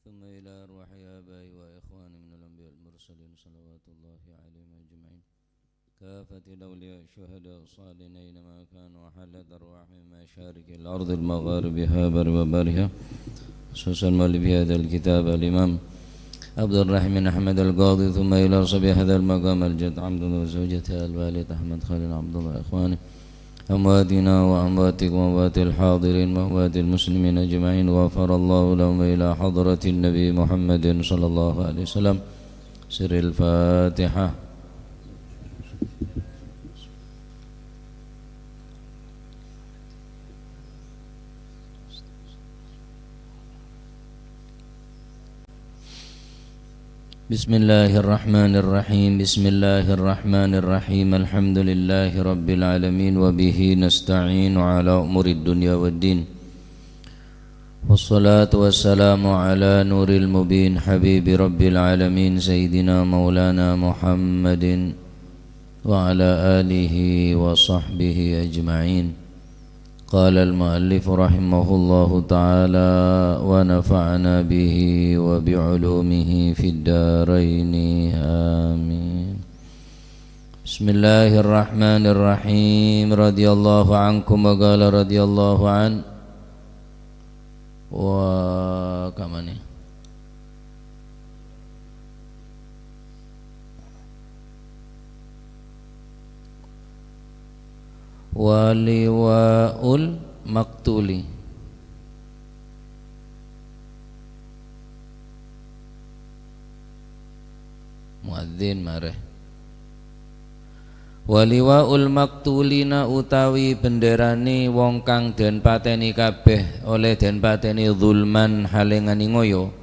ثم إلى أرواح آبائي وإخواني من الأنبياء المرسلين صلوات الله عليهم أجمعين كافة الأولياء الشهداء الصالحين أينما كانوا وحلت أرواحهم مشارق الأرض المغاربها بر وبرها خصوصا مؤلف هذا الكتاب الإمام عبد الرحمن أحمد القاضي ثم إلى صبي هذا المقام الجد عبد الله وزوجته الوالد أحمد خالد عبد الله إخواني أمواتنا وأمواتكم وأموات الحاضرين وأموات المسلمين أجمعين وغفر الله لهم إلى حضرة النبي محمد صلى الله عليه وسلم سر الفاتحة. بسم الله الرحمن الرحيم بسم الله الرحمن الرحيم الحمد لله رب العالمين وبه نستعين على أمور الدنيا والدين والصلاة والسلام على نور المبين حبيب رب العالمين سيدنا مولانا محمد وعلى آله وصحبه أجمعين. قال المؤلف رحمه الله تعالى ونفعنا به وبعلومه في الدارين آمين. بسم الله الرحمن الرحيم رضي الله عنكم وقال رضي الله عنه وكماني waliwaul maktuli muadzin mareh waliwaul maktulina utawi benderane wong kang den pateni kabeh oleh den pateni zulman halengani ngoyo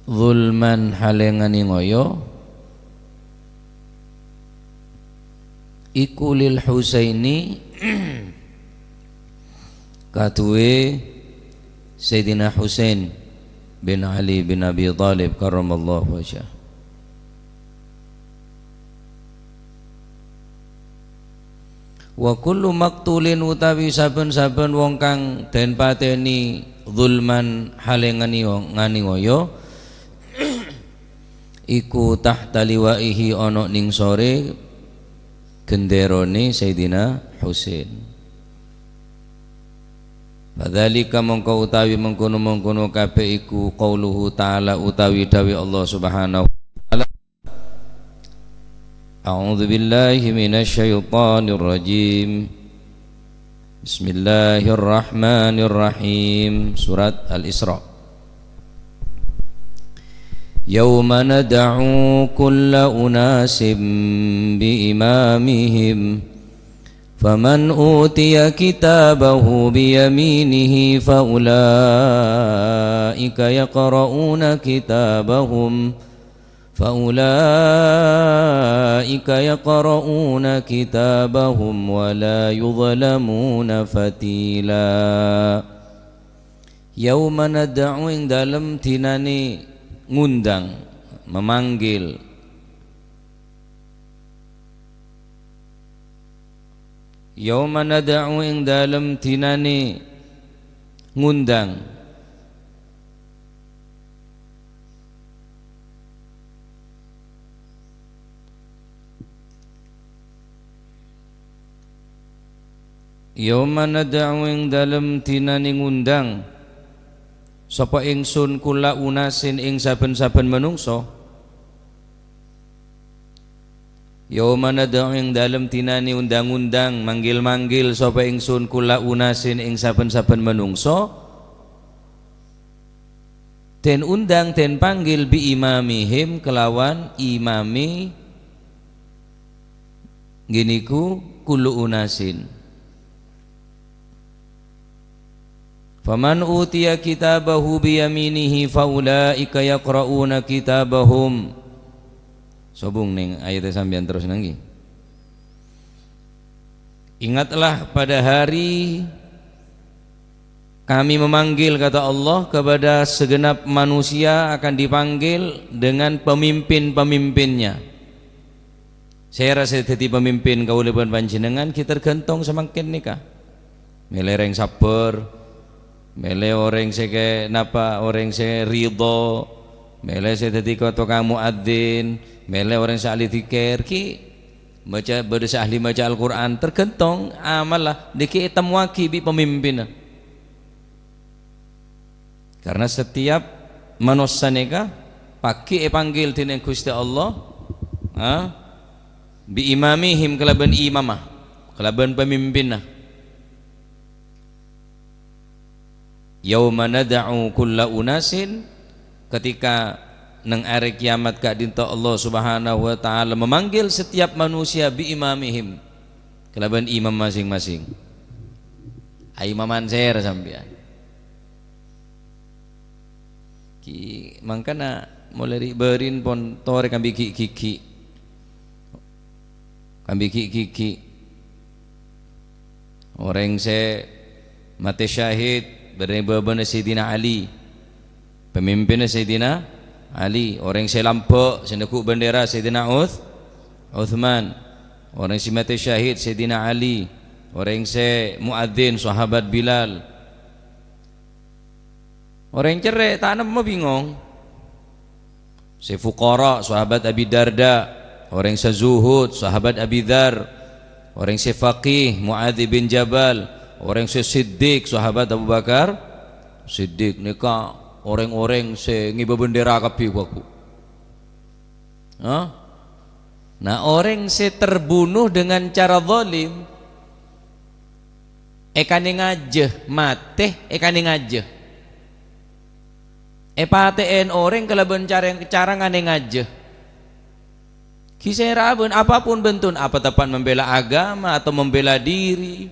zulman halengani ngoyo iku lil Husaini kaduwe Sayyidina Husain bin Ali bin Abi Thalib karramallahu wajhah. Wa kullu maktulin utawi saben-saben wong kang den pateni zulman halengani ngani ngoyo iku tahta liwaihi ana ning sore genderone Sayyidina Husain. Fadzalika mongko utawi mengkono-mengkono kabeh iku qauluhu ta'ala utawi dawuh Allah Subhanahu wa taala. A'udzu billahi minasyaitonir rajim. Bismillahirrahmanirrahim. Surat Al-Isra. Yauma nad'u kulla unasin biimamihim faman utiya kitabahu biyaminihi faulaika yaqra'una kitabahum wa la yuzlamuna fatila. Yauma nad'u ing dalem dinane ngundang memanggil yauma nad'u ing dalem dinane ngundang yauma nad'u ing dalem dinane ngundang sapa ingsun kula unasin ing saben-saben menungso. Yauma nad'u ing dalem dinane undang-undang manggil-manggil sapa ingsun kula unasin ing saben-saben menungso den undang den panggil bi imamihim kelawan imami giniku kullu unasin. Faman utiya kitabahu biyaminihi faulaika yaqra'una kitabahum. Sobung ning ayat sampeyan terus nanggi. Ingatlah pada hari kami memanggil kata Allah kepada segenap manusia akan dipanggil dengan pemimpin-pemimpinnya. Saya rasa jadi pemimpin kaulipun panjenengan kita tergantung semakin nikah. mele orang sabar, mele orang seke napa orang se ridho, mele se dadi tukang muadzin, mele orang se ahli zikir ki baca berdesa ahli baca Al-Quran tergantung amalah diki tamwaki bi pemimpin. Karena setiap manusia neka paki panggil tineng Gusti Allah bi imamihim kelaban imamah kelaban pemimpinna. Yauma nad'u kulla unasin, ketika nang are kiamat ka dinta Allah Subhanahu wa taala memanggil setiap manusia bi imamihim kelaban imam masing-masing. Ai imaman ser sampean ki mangkana mulai berin pon tore kambi kiki orang se mati syahid berbana Sayyidina Ali, pemimpinnya Sayyidina Ali. Orang se lampok senekuk bendera Sayyidina Uthman. Orang si mati syahid Sayyidina Ali. Orang se muadzin sahabat Bilal. Orang cerai tak mau bingung. Si fuqara sahabat Abi Darda, orang sezuhud sahabat Abi Dzar, orang si faqih Muadz bin Jabal, orang si siddiq sahabat Abu Bakar Siddiq. Nika orang-orang se ngiba bendera kapi waku. Nah orang se terbunuh dengan cara zalim ekane ngajeh mate ekane ngajeh paten orang kelaban cara ngane ngajeh kisah rabun apapun bentun, apa tepat membela agama atau membela diri,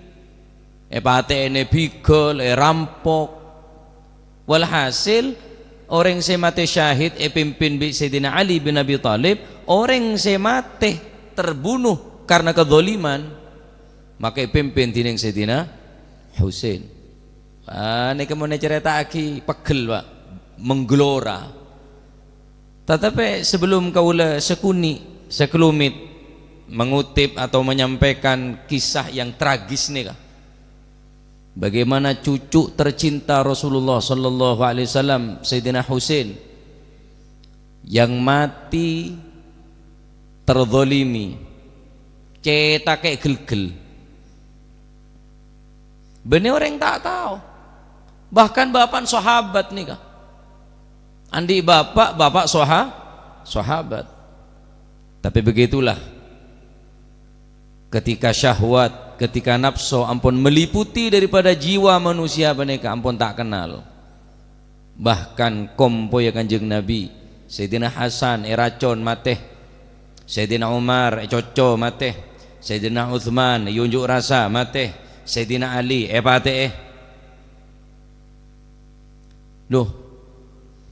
paten bigol rampok. Walhasil orang se mate syahid pimpin bi Sayyidina Ali bin Abi Thalib, orang se mate terbunuh karena kezaliman, maka pimpin tineng Sayyidina Husain. Ini kemudian cerita aki pegel pak, menggelora. Tetapi sebelum kaula sekelumit mengutip atau menyampaikan kisah yang tragis nih kah, bagaimana cucu tercinta Rasulullah sallallahu alaihi wasallam Sayyidina Husain yang mati terzalimi, cetak kayak gel-gel. Bener orang tak tahu, bahkan bapak sahabat nih kah, andi bapak sahabat. Tapi begitulah ketika syahwat, ketika nafsu ampun meliputi daripada jiwa manusia beneka ampun tak kenal. Bahkan kompo ya Kanjeng Nabi, Sayyidina Hasan racun mateh, Sayyidina Umar coco mateh, Sayyidina Uthman yunjuk rasa mateh, Sayyidina Ali pateh. Loh,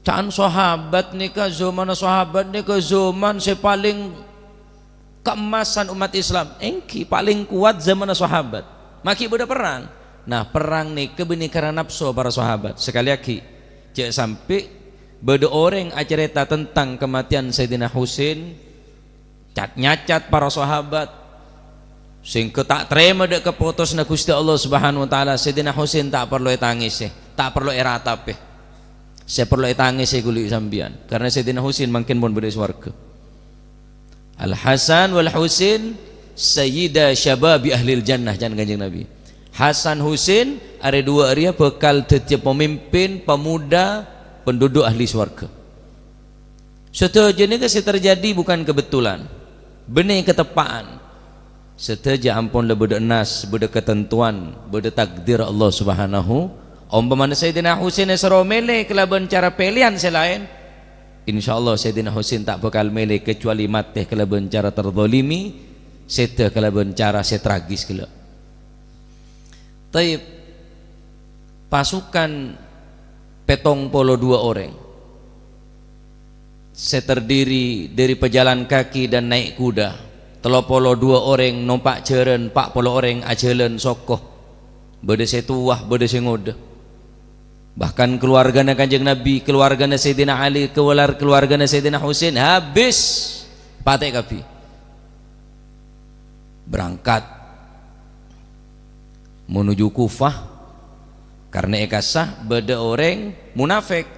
can sahabat nika zaman sahabat nika zaman paling keemasan umat Islam, engki paling kuat zaman sahabat. Maki beda perang. Nah, perang nika benih karena nafsu para sahabat. Sekali lagi, cek sampai beda orang acerita tentang kematian Sayyidina Husain, nyacat para sahabat, sing tak terima dek keputus na Gusti Allah Subhanahu wa taala. Sayyidina Husain tak perlu tangis tak perlu ratap saya perlu tangis saya kulit sambian, karena Sayyidina Husain makin pun berdiri swarga. Al Hasan wal Husain sayyida syababi ahlil jannah, jangan Kanjeng Nabi. Hasan Husain ada dua area bekal setiap pemimpin pemuda penduduk ahli swarga. Setuju ini kasi terjadi bukan kebetulan, benih ketepaan. Setuju ampun le beda nas, beda ketentuan, beda takdir Allah Subhanahu. Umpamana Sayyidina Husain sero mele kelaban cara pilihan selain, insyaallah Sayyidina Husain tak bakal mele kecuali mati kelaban cara terzalimi, sete kelaban cara tragis kela. Taib pasukan petong polo dua orang, terdiri dari pejalan kaki dan naik kuda. Telopolo dua orang numpak jeren, 40 orang ajalan sokoh, beda setuah, beda sengoda. Bahkan keluarganya Kanjeng Nabi, keluarganya Sayyidina Ali, keluarganya Sayyidina Husain habis patek kapi. Berangkat menuju Kufah, Karena ekasah beda orang munafik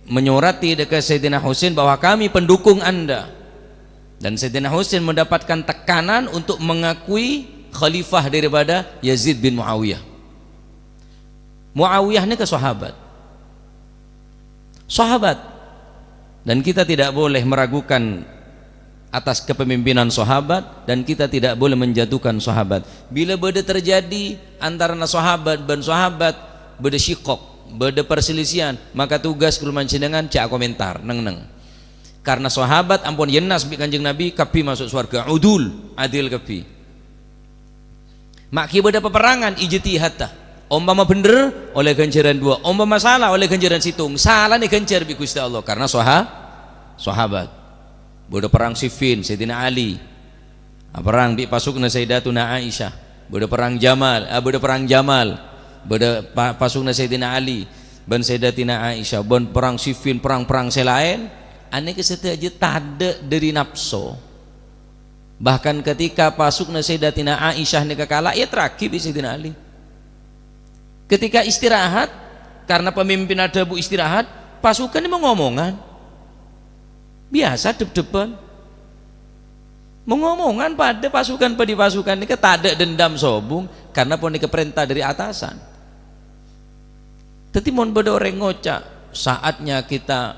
menyurati dekat Sayyidina Husain bahwa kami pendukung anda, dan Sayyidina Husain mendapatkan tekanan untuk mengakui khalifah daripada Yazid bin Muawiyah. Muawiyah ini ke sahabat, dan kita tidak boleh meragukan atas kepemimpinan sahabat, dan kita tidak boleh menjatuhkan sahabat. Bila beda terjadi antara sahabat dan sahabat beda syikok, beda perselisihan, maka tugas kuluman cendengan cak komentar neng. Karena sahabat ampun yenas bi Kanjeng Nabi kapi masuk surga, adil kapi. Maki beda peperangan ijtihad tah. Umpama bener oleh ganjaran 2, umpama salah oleh ganjaran situng. Salah nih ganjar bi Gusti Allah karena sahabat. Beda perang Siffin Sayyidina Ali, perang di pasukna Sayyidatuna Aisyah, beda perang Jamal, beda pasukna Sayyidina Ali dan Sayyidatina Aisyah, ben perang Siffin, perang-perang selain ane kesetia aja tada dari nafsu. Bahkan ketika pasukna Sayyidatina Aisyah ni kekala ya terakhir di Sayyidina Ali. Ketika istirahat, karena pemimpin ada bu istirahat, pasukan ini mau ngomongan biasa dep-depan mengomongan pada pasukan ini tak ada dendam sobung karena pun keperintah dari atasan. Tetapi mon beda orang ngocak, saatnya kita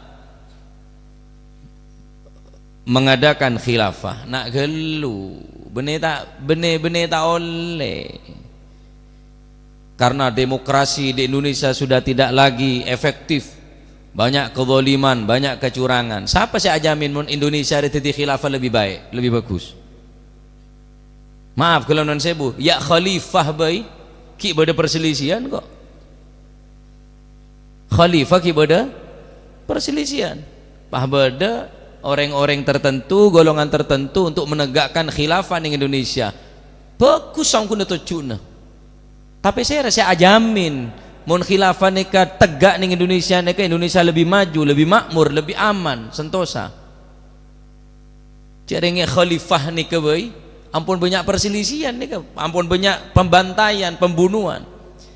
mengadakan khilafah nak gelu bene tak oleh, karena demokrasi di Indonesia sudah tidak lagi efektif. Banyak kezaliman, banyak kecurangan. Siapa sih ajamin mun Indonesia ada titik khilafah lebih baik, lebih bagus? Maaf kalau non sebu, ya khalifah baik, ki beda perselisihan kok. Khalifah ki beda perselisihan. Pah beda orang-orang tertentu, golongan tertentu untuk menegakkan khilafah di Indonesia. Bagus sangkun tujuan. Tapi saya rasa ajamin mun khilafah nika tegak ning Indonesia lebih maju, lebih makmur, lebih aman, sentosa. Jarenge khalifah nika bae, ampun banyak perselisihan nika, ampun banyak pembantaian, pembunuhan.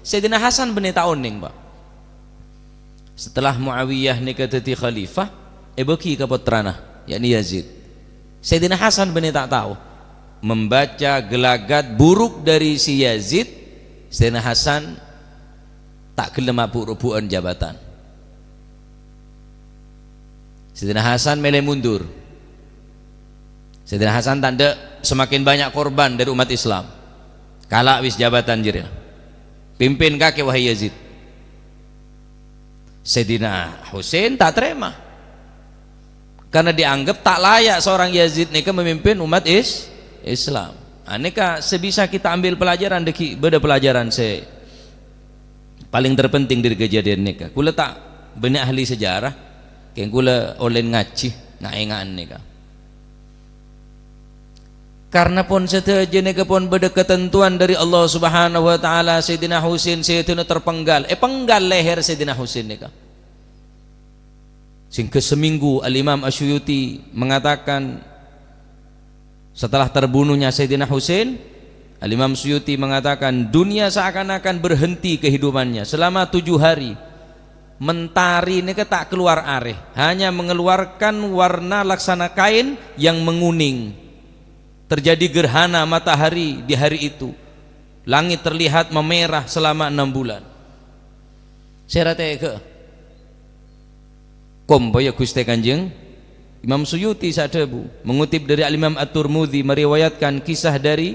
Sayyidina Hasan bin Ta'oning, Pak. Setelah Muawiyah nika jadi khalifah, beki ka putrana, yakni Yazid. Sayyidina Hasan bin tahu membaca gelagat buruk dari si Yazid, Sayyidina Hasan tak gelem abuk-rebukan jabatan. Sayyidina Hasan milih mundur. Sayyidina Hasan tanda semakin banyak korban dari umat Islam. Kalah wis jabatan jere. Pimpin kake wahai Yazid. Sayyidina Husain tak terima. Karena dianggap tak layak seorang Yazid nika memimpin umat Islam. Aneka sebisa kita ambil pelajaran deki beda pelajaran paling terpenting dari kejadian nika. Kula tak benih ahli sejarah, kayak kula oleh ngaji ngaengaan nika. Karena pun setuju nika pun beda ketentuan dari Allah Subhanahu Wa Taala. Sayyidina Husain Sayyidina terpenggal, penggal leher Sayyidina Husain nika. Singke seminggu Al-Imam Asyuyuti mengatakan setelah terbunuhnya Sayyidina Husain, Al-Imam Suyuti mengatakan dunia seakan-akan berhenti kehidupannya selama 7 hari. Mentari ini tak keluar areh, hanya mengeluarkan warna laksana kain yang menguning. Terjadi gerhana matahari di hari itu. Langit terlihat memerah selama 6 bulan. Saya rata ke kompaya Gusti Kanjeng Imam Suyuti sadebu mengutip dari Al-Imam At-Tirmidzi meriwayatkan kisah dari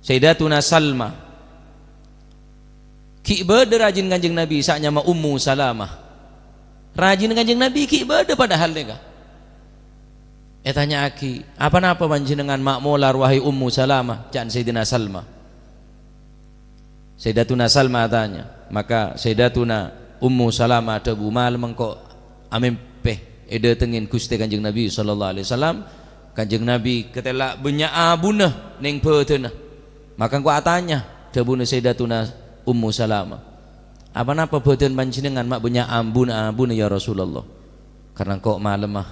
Sayyidatuna Salma. Ki beda rajin Kanjeng Nabi saknya ma Ummu Salamah. Rajin Kanjeng Nabi ki beda padahal neka. Tanya aki, apa panjenengan makmular wahai Ummu Salamah? Can Sayyidina Salma. Sayyidatuna Salma tanya, maka Sayyidatuna Ummu Salamah debu malam engko amempeh ede tengin Gusti Kanjeng Nabi sallallahu alaihi wasallam. Kanjeng Nabi ketela benya abunah ning beuteuna. Maka engko atanya debuna Sayyidatuna Ummu Salamah. Apa beuten panjenengan mak benya ambun ya Rasulullah? Karena kok malam mah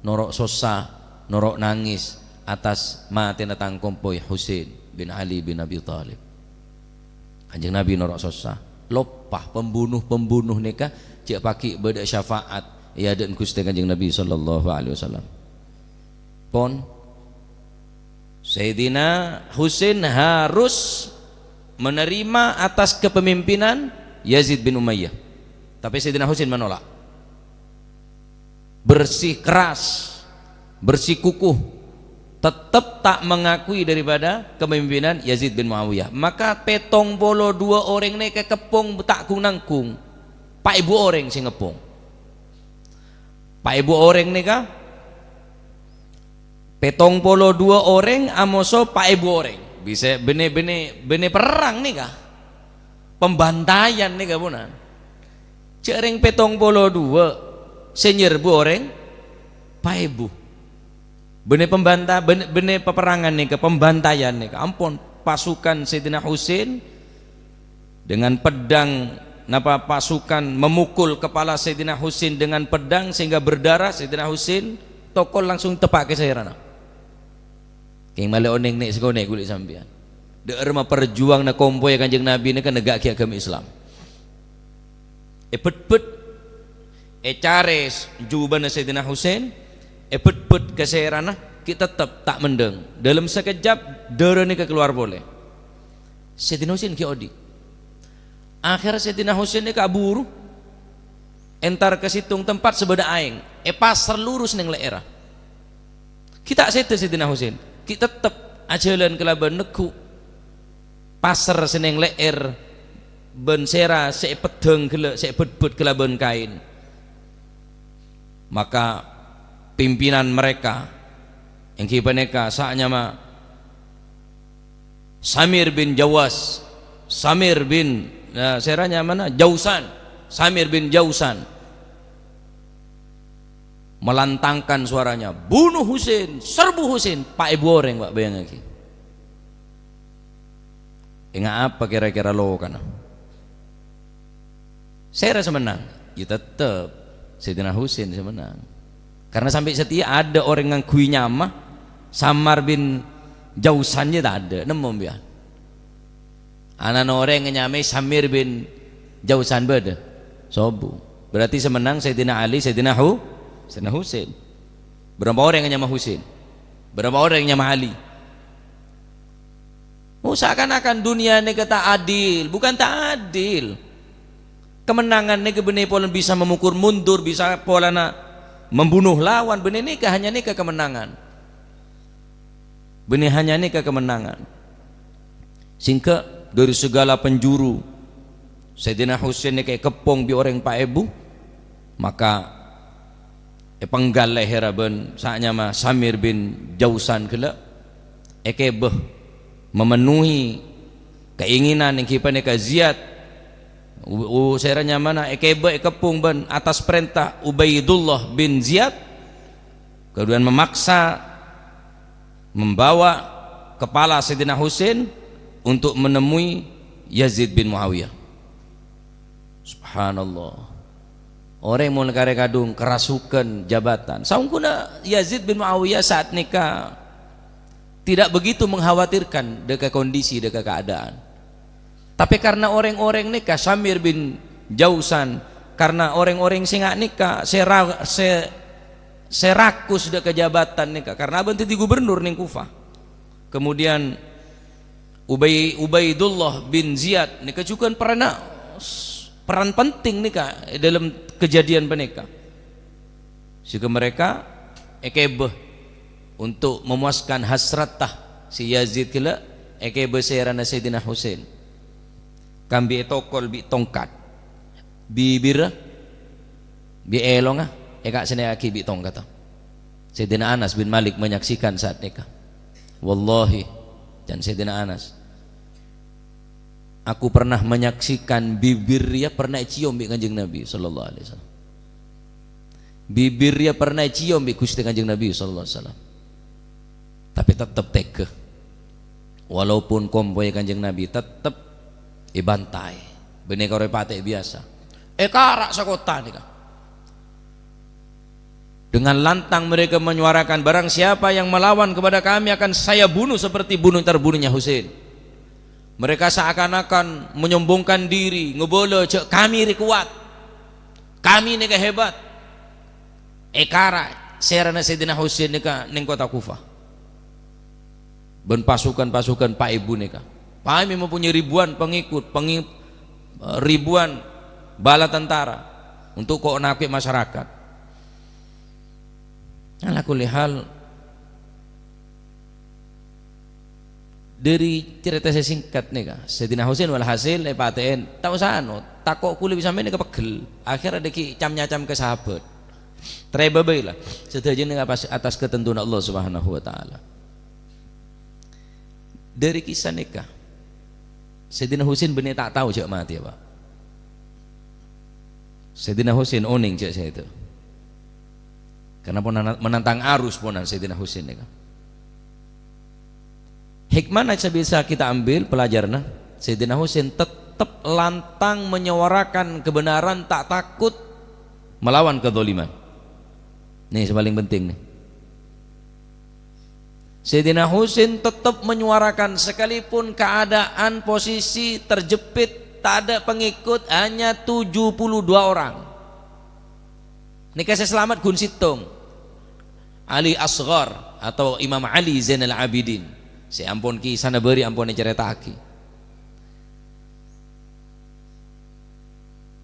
norok sosa, norok nangis atas mati natang kompoy Husain bin Ali bin Abi Thalib. Kanjeng Nabi norok susah lopah pembunuh nikah cek paki beda syafaat ya dan Gusti Kanjeng Nabi sallallahu alaihi wasallam pon Sayyidina Husain harus menerima atas kepemimpinan Yazid bin Umayyah, tapi Sayyidina Husain menolak, bersih keras, bersih kukuh, tetap tak mengakui daripada kepemimpinan Yazid bin Muawiyah. Maka petong bolo dua orang ni ke kepung tak kung nangkung, pak ibu orang sing ngepung, pak ibu orang ni ka petong polo dua orang amoso pak ibu orang bisa bene perang nih kah pembantaian nih kah bunan cereng petong polo dua senyerbu orang pak ibu bene pembantah bene peperangan nih kah pembantaian nih kah ampun pasukan Sayyidina Husain dengan pedang napa pasukan memukul kepala Sayyidina Husain dengan pedang sehingga berdarah. Sayyidina Husain tokol langsung tepak ke sairana keng male oneng nek segone kulit sampean deur mah perjuang na kompoy Kanjeng Nabi ni kan negak ki agama Islam epet-pet cares juban Sayyidina Husain epet-pet ke sairana kita tetap tak mendeng dalam sekejap deur ni keluar boleh Sayyidina Husain ki odi akhir Sayyidina Husain ni kaburu entar ke situng tempat sebeda aing pasar lurus neng leera kita sete Sayyidina Husain kita tetap ajalan kelaban neku pasar seneng leer ben sera sepedeng kele sepedbut kelaban kain. Maka pimpinan mereka yang kipaneka saaknya mah Samir bin Jawas, Samir bin seranya mana Jausan, Samir bin Jausan melantangkan suaranya, bunuh Husain, serbu Husain, pak ibu orang pak bayang lagi. Ingat apa kira-kira lo kan? Saya rasa menang, ya tetap Sayyidina Husain saya menang. Karena sampai setia ada orang yang kui nyamah, Samar bin Jausannya tak ada, nemu biar. Anak orang yang nyamai Samir bin Jausan beda, sobu. Berarti semenang Sayyidina Ali, Sayyidina Husain. Berapa orang yang nyamah Husain? Berapa orang yang nyamah Ali? Oh, seakan-akan dunia ini kata adil, bukan tak adil. Kemenangan ini benih pola bisa memukul mundur, bisa pola membunuh lawan. Benih ini hanya ini kemenangan. Benih hanya ini kemenangan. Singkat dari segala penjuru, Sayyidina Husain ini kayak kepong bi orang pak ibu, maka penggal leher ben saatnya mah Samir bin Jausan kela ekebeh memenuhi keinginan yang kipan eka Ziyad seranya mana ekebeh ekepung ben atas perintah Ubaidullah bin Ziyad kemudian memaksa membawa kepala Sayyidina Husain untuk menemui Yazid bin Muawiyah. Subhanallah, orang yang mau negara kadung kerasukan jabatan. Saungkuna Yazid bin Muawiyah saat nikah tidak begitu mengkhawatirkan dekat kondisi, dekat keadaan. Tapi karena orang-orang nikah Samir bin Jausan, karena orang-orang sing nikah serakus dekat jabatan nikah karena abang tadi gubernur ning Kufah. Kemudian Ubaidullah bin Ziyad nikah juga peran penting nikah dalam kejadian penikah. Jika mereka ekebeh untuk memuaskan hasratah si Yazid kila ekebeh serana Sayyidina Husain. Kambi etokol bi tongkat, bibir, bi elong eka seneki bi tongkat. Sayyidina Anas bin Malik menyaksikan saat nikah. Wallahi, dan Sayyidina Anas, aku pernah menyaksikan bibirnya pernah cium bi Kanjeng Nabi sallallahu alaihi wasallam. Bibirnya pernah cium bi Gusti Kanjeng Nabi sallallahu alaihi wasallam. Tapi tetap teke. Walaupun kompoy Kanjeng Nabi tetap ibantai. Benih kore pate biasa. Karak sakota nika. Dengan lantang mereka menyuarakan barang siapa yang melawan kepada kami akan saya bunuh seperti terbunuhnya Husain. Mereka seakan-akan menyombongkan diri, ngebolo cek kami ri kuat, kami nih hebat. Ekara serana Sayyidina Husain nika ning kota Kufah. Ben pasukan-pasukan Pak Ibu nika. Kami mempunyai ribuan pengikut, ribuan bala tentara untuk kok nakik masyarakat. Ala kulli hal, dari cerita saya singkat nih kak, Sayyidina Husain walhasil paten tak usah takok kuli bisa main kepegel, akhirnya ada ki cam-nyacam ke sahabat. Terebabai lah, setuju nih atas ketentuan Allah Subhanahu Wa Taala. Dari kisah nikah, Sayyidina Husain benar tak tahu cak mati ya pak. Sayyidina Husain oning cak saya itu, karena pun menantang arus ponan Sayyidina Husain nikah. Hikmah yang bisa kita ambil pelajaran, Sayyidina Husain tetap lantang menyuarakan kebenaran, tak takut melawan kezaliman. Nih yang paling penting nih. Sayyidina Husain tetap menyuarakan sekalipun keadaan posisi terjepit, tak ada pengikut, hanya 72 orang. Nikah saya selamat Gun Situng, Ali Asghar atau Imam Ali Zainal Abidin. Saya ampun kisah beri ampun cerita aki.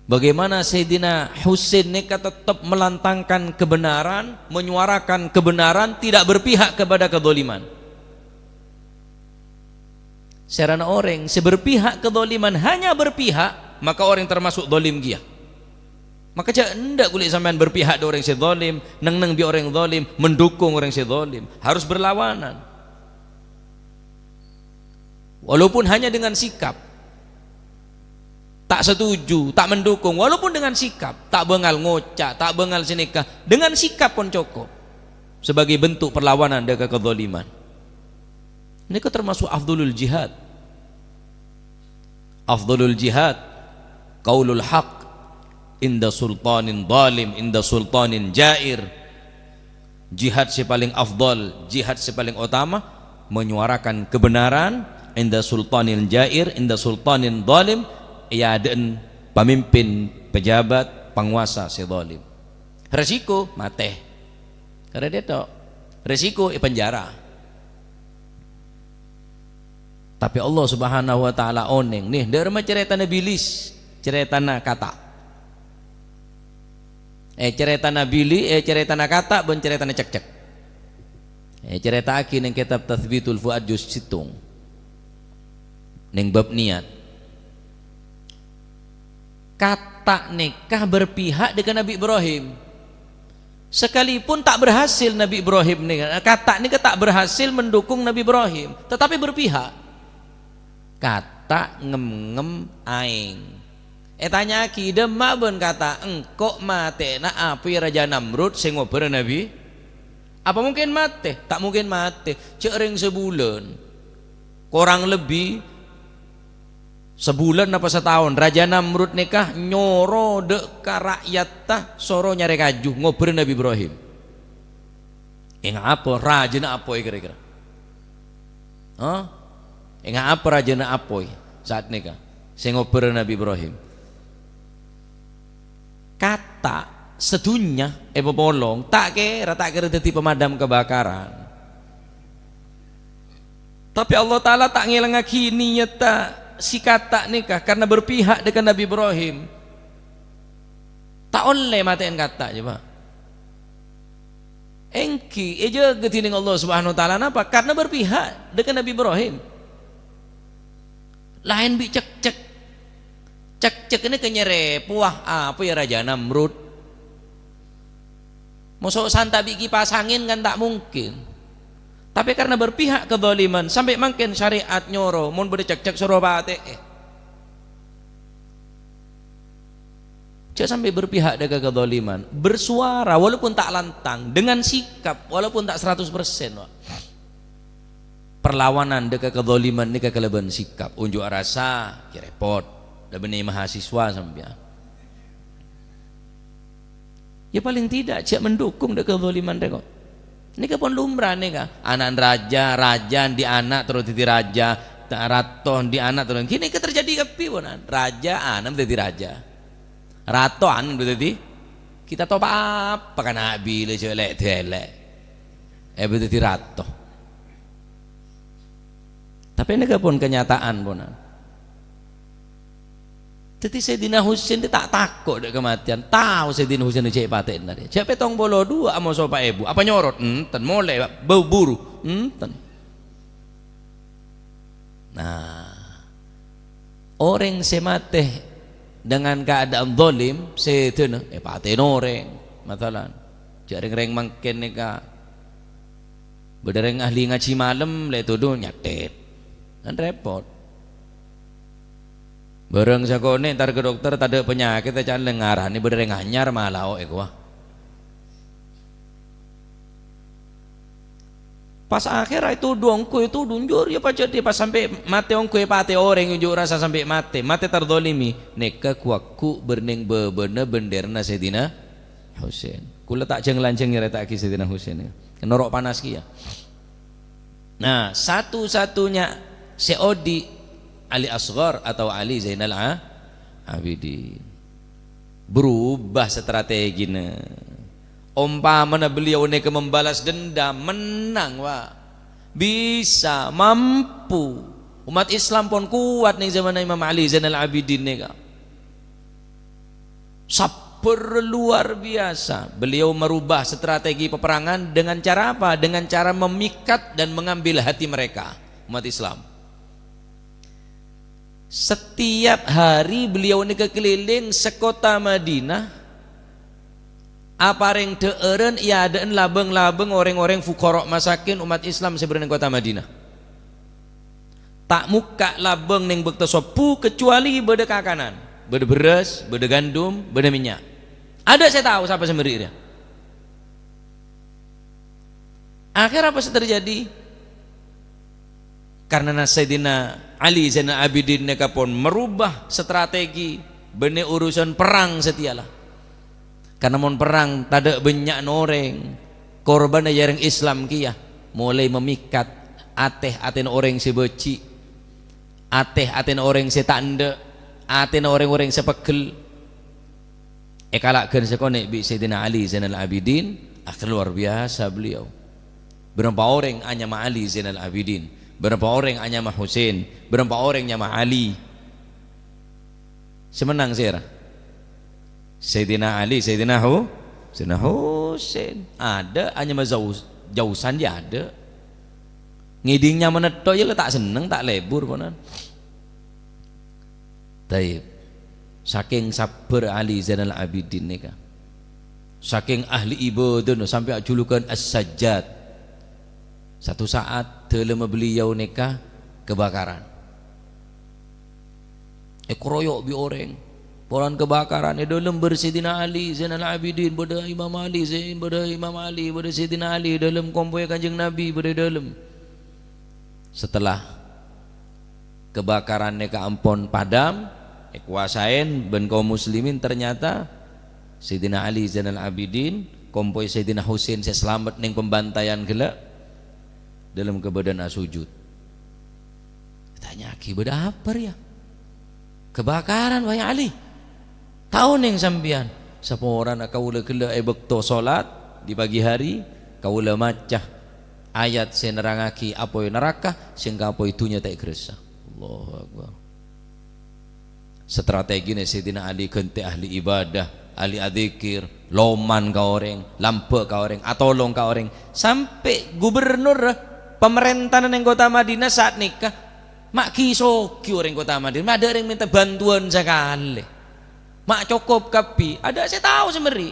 Bagaimana Sayyidina Husain nikah tetap melantangkan kebenaran, menyuarakan kebenaran, tidak berpihak kepada kezaliman. Serana orang seberpihak kezaliman, hanya berpihak, maka orang termasuk zalim dia. Maka jangan ndak kulit sampean berpihak do orang si zalim, neng bi orang zalim, mendukung orang si zalim, harus berlawanan. Walaupun hanya dengan sikap, tak setuju, tak mendukung, walaupun dengan sikap, tak bengal ngocak, tak bengal sinikah, dengan sikap pun cukup sebagai bentuk perlawanan dengan kezaliman. Ini termasuk afdalul jihad. Afdalul jihad qaulul haq inda sultanin zalim, inda sultanin jair. Jihad si paling afdal, jihad si paling utama, menyuarakan kebenaran inda sultanin jair, inda sultanin zalim, ya dan pemimpin, pejabat, penguasa si zalim. Resiko mati. Karena dia tahu resiko penjara. Tapi Allah Subhanahu Wa Taala oneng nih dari cerita Nabi Lis, cerita na kata. Cerita Nabi Li, cerita na kata, ben cerita na cek-cek. Cerita aki neng kitab Tathbitul Fuad juz situng. Neng bab niat. Kata nikah berpihak dengan Nabi Ibrahim, sekalipun tak berhasil Nabi Ibrahim nikah, kata nikah tak berhasil mendukung Nabi Ibrahim, tetapi berpihak. Kata ngem aing. Tanya ki demak ben kata engkok mate na api Raja Namrud sing ngobrol Nabi. Apa mungkin mate? Tak mungkin mate. Cering sebulan, kurang lebih sebulan apa setahun Raja Namrud nikah nyoro dek ka rakyat tah soro nyare kaju ngobrol Nabi Ibrahim. Apa raja na apa kira-kira? Apa raja na apa saat nikah? Saya ngobrol Nabi Ibrahim. Kata sedunya pemolong tak kira dadi pemadam kebakaran. Tapi Allah Ta'ala tak ngilang kini nyata si kata nikah karena berpihak dengan Nabi Ibrahim. Tak oleh matiin kata coba. Engki eja getining Allah Subhanahu Wa Taala napa? Karena berpihak dengan Nabi Ibrahim. Lain bi cek-cek. Cek-cek ini kenyere puah apa ya Raja Namrud. Mosok santa bi kipas angin kan tak mungkin. Tapi karena berpihak kezaliman sampai makin syariat nyoro mun bede cek-cek suruh bate. Cek sampai berpihak dengan kezaliman, bersuara walaupun tak lantang, dengan sikap walaupun tak 100%. Perlawanan dengan kezaliman ini kekelebihan sikap, unjuk rasa, ya repot. Dah benih mahasiswa sampean. Ya paling tidak cek mendukung dengan kezaliman mereka. Ini pun lumrah nih kan, anak raja di anak terus jadi raja, rato di anak turun kini terjadi kepi bonan raja anak menjadi raja rato anak menjadi kita tahu apa kan nabi le jelek telek menjadi rato tapi ini pun kenyataan bonan jadi Sayyidina Husain dia tak takut dek kematian tahu Sayyidina Husain dia cek paten tadi cek petong bolo dua amo sopa ibu apa nyorot enten mulai bau buru enten. Nah, orang semate dengan keadaan zalim setene paten orang masalah jaring reng mangken neka bedereng ahli ngaji malam le tuduh nyatet kan repot bareng sakone ntar ke dokter tada penyakit acan lengarani bedereng anyar malah wah pas akhir itu dongku itu dunjur ya pak jadi pas sampai mati ongku pate orang unjuk rasa sampai mati terdolimi neka kuaku berning bener benderna Sayyidina Husain kula tak jeng-lanjeng nyerita ki Sayyidina Husain norok panas ki ya nah satu-satunya seodi Ali Asghar atau Ali Zainal Abidin berubah strateginya umpamanya beliau ini membalas dendam menang wah bisa mampu umat Islam pun kuat nih zaman Imam Ali Zainal Abidin nih sabar luar biasa beliau merubah strategi peperangan dengan cara apa dengan cara memikat dan mengambil hati mereka umat Islam setiap hari beliau ini keliling sekota Madinah apa ring deeren ia adaan labeng-labeng orang-orang fukorok masakin umat Islam sebenarnya kota Madinah tak muka labeng neng bekta sopu kecuali beda kakanan beda beras, beda gandum, beda minyak ada saya tahu siapa sendiri dia akhir apa yang terjadi karena Sayyidina Ali Zainal Abidin mereka pun merubah strategi benih urusan perang setialah karena mau perang tada banyak noreng korban jarang Islam kia mulai memikat ateh orang sebeci ateh orang setanda ateh orang sepegel kalakkan sekonek bi Sayyidina Ali Zainal Abidin akhir luar biasa beliau berapa orang hanya ma Ali Zainal Abidin berapa orang hanya ma Husain berapa orang ma Ali semenang sirah Sayyidina Ali, Sayyidina Husain ada hanya jausan dia ada ngidingnya menetok ya tak seneng tak lebur ponan taib saking sabar Ali Zainal Abidin nika saking ahli ibadah sampai julukan As-Sajjad satu saat dalam beliau nika kebakaran kroyok bi orang polan kebakaran dalam bersidina Ali Zainal Abidin pada Imam Ali Zain pada Imam Ali pada Sidina Ali dalam konvoy Kanjeng Nabi pada dalam setelah kebakaran neka ampon padam kuasain ben kaum muslimin ternyata Sidina Ali Zainal Abidin konvoy Sayyidina Husain saya selamat ning pembantaian gelak dalam kebadan sujud tanya aki beda apa ya kebakaran wahai Ali tahu neng sambian seporan kaula kela bekto salat di pagi hari kaula macah ayat senerangaki apa neraka sehingga apa itunya tak kerasa Allahu Akbar strategi ne Sayyidina Ali kente ahli ibadah ahli adzikir loman ka orang lampe ka orang atolong ka orang sampai gubernur pemerintahan yang kota Madinah saat nikah mak kisoki orang kota Madinah ada yang minta bantuan sekali mak cukup kapi ada saya tahu semeri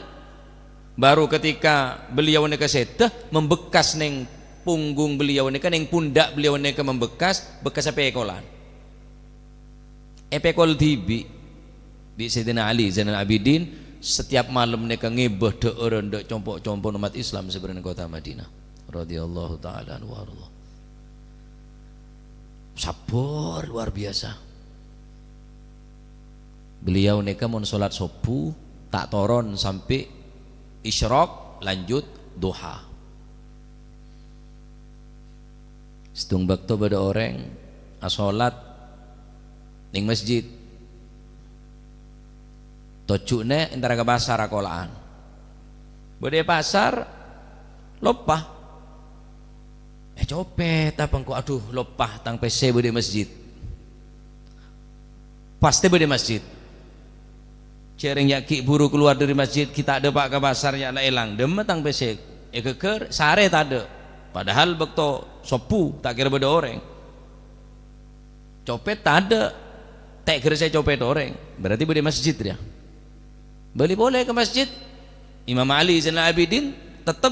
baru ketika beliau neka seteh membekas neng punggung beliau neka neng pundak beliau neka membekas bekas ekolan epekol tibi di Sayyidina Ali Zainal Abidin setiap malam neka ngebeh deureun dek compok-compok umat Islam sebenarnya kota Madinah radhiyallahu taala anhu warḍah sabar luar biasa beliau neka mau sholat subuh tak toron sampai isyraq lanjut duha setung bakto pada orang asolat ning masjid tocukne antara ke pasar akolaan bade pasar lopah copet apa engko aduh lopah tang PC bade masjid pasti bade masjid cereng yaki buru keluar dari masjid kita ada pak ke pasar ya la elang dem tang PC keker sare tak ada padahal bekto sopu tak kira bade orang copet tak ada tak kira saya copet orang berarti bade masjid dia beli boleh ke masjid Imam Ali Zainal Abidin tetap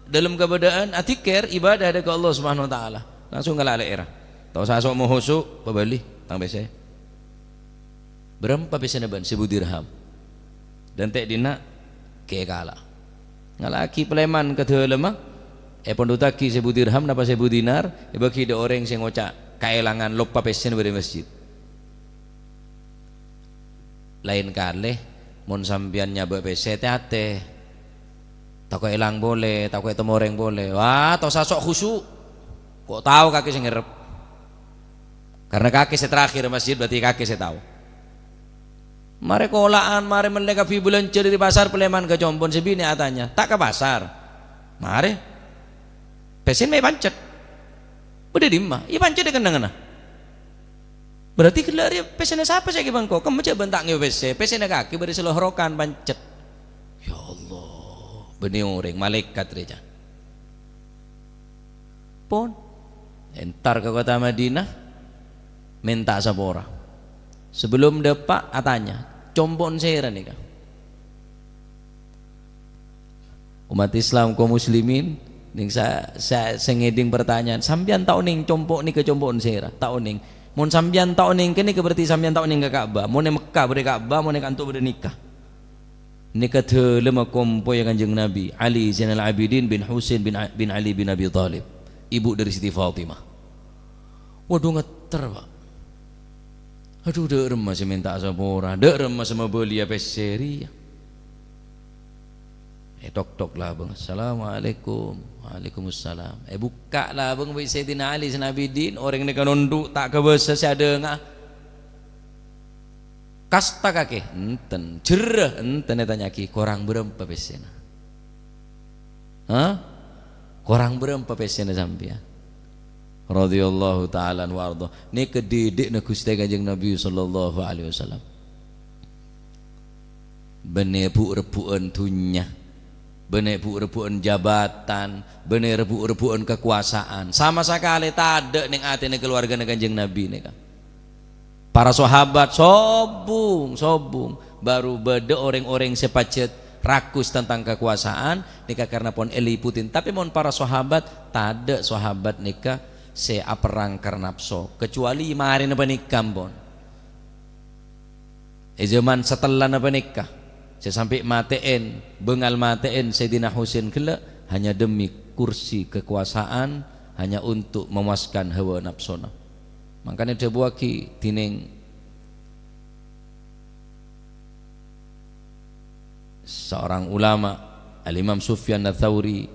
dalam keadaan atikir ibadah ada ke Allah Subhanahu wa taala langsung kalah era tahu sasok mau husuk pebali tang bese berapa bese ban 1000 dirham dan tek dina ke kalah ngalaki pleman ke lemah pondutaki 1000 dirham napa 1000 dinar bagi de orang sing ngocak kaelangan lupa bese di masjid lain kali mun sampeyan nyabak PC teh takut elang boleh takut temoreng boleh wah tau sasok khusyuk kok tahu kaki sing ngerep karena kaki saya terakhir masjid berarti kaki saya tahu mari kolaan mari menleka fi bulan di pasar Peleman ke Jombon sebini atanya tak ke pasar mari pesin mai pancet udah dimah iya pancet dengan berarti kelar ya pesene siapa saya bangko kamu coba bentaknya pesene kaki beri selohrokan pancet ya Allah benih orang malaikat reja pun entar ke kota Madinah minta sabora sebelum depak atanya compon saya nih kak umat Islam kaum muslimin ning saya ngeding pertanyaan sampean tau ning compok nih ke compon saya tau ning mun sampeyan tau ning kene berarti sampeyan tau ning ke Ka'bah mun ning Mekah bere Ka'bah mun ning antuk bere nikah nikah lema kompo ya Kanjeng Nabi Ali Zainal Abidin bin Husain bin Ali bin Abi Thalib ibu dari Siti Fatimah waduh ngeter Pak aduh dek remas minta sabora dek remas sama beli apa seri tok lah bang assalamualaikum waalaikumsalam buka lah bang Sayyidina Ali Zainal Abidin orang ini kan nunduk tak kebesa si ada ngah kasta kakek enten cerah enten tanya ki korang berapa pesena korang berapa pesena sampai radhiyallahu ta'ala wa arda ni kedidik na Gusti Kanjeng Nabi sallallahu alaihi wasallam bener rebuan dunya bener rebuan jabatan bener rebuan kekuasaan sama sekali tak ada ning atine keluarga Kanjeng Nabi nih kan para sahabat sobung baru beda orang-orang sepacet rakus tentang kekuasaan nikah karena pon eliputin tapi mon para sahabat tak ada sahabat nikah se perang karena nafsu kecuali marin apa nikah pon zaman setelah apa nikah saya sampai mateen bengal mateen Sayyidina Husain kela hanya demi kursi kekuasaan hanya untuk memuaskan hawa nafsu makanya dia buaki tining seorang ulama Al-Imam Sufyan Ats-Tsauri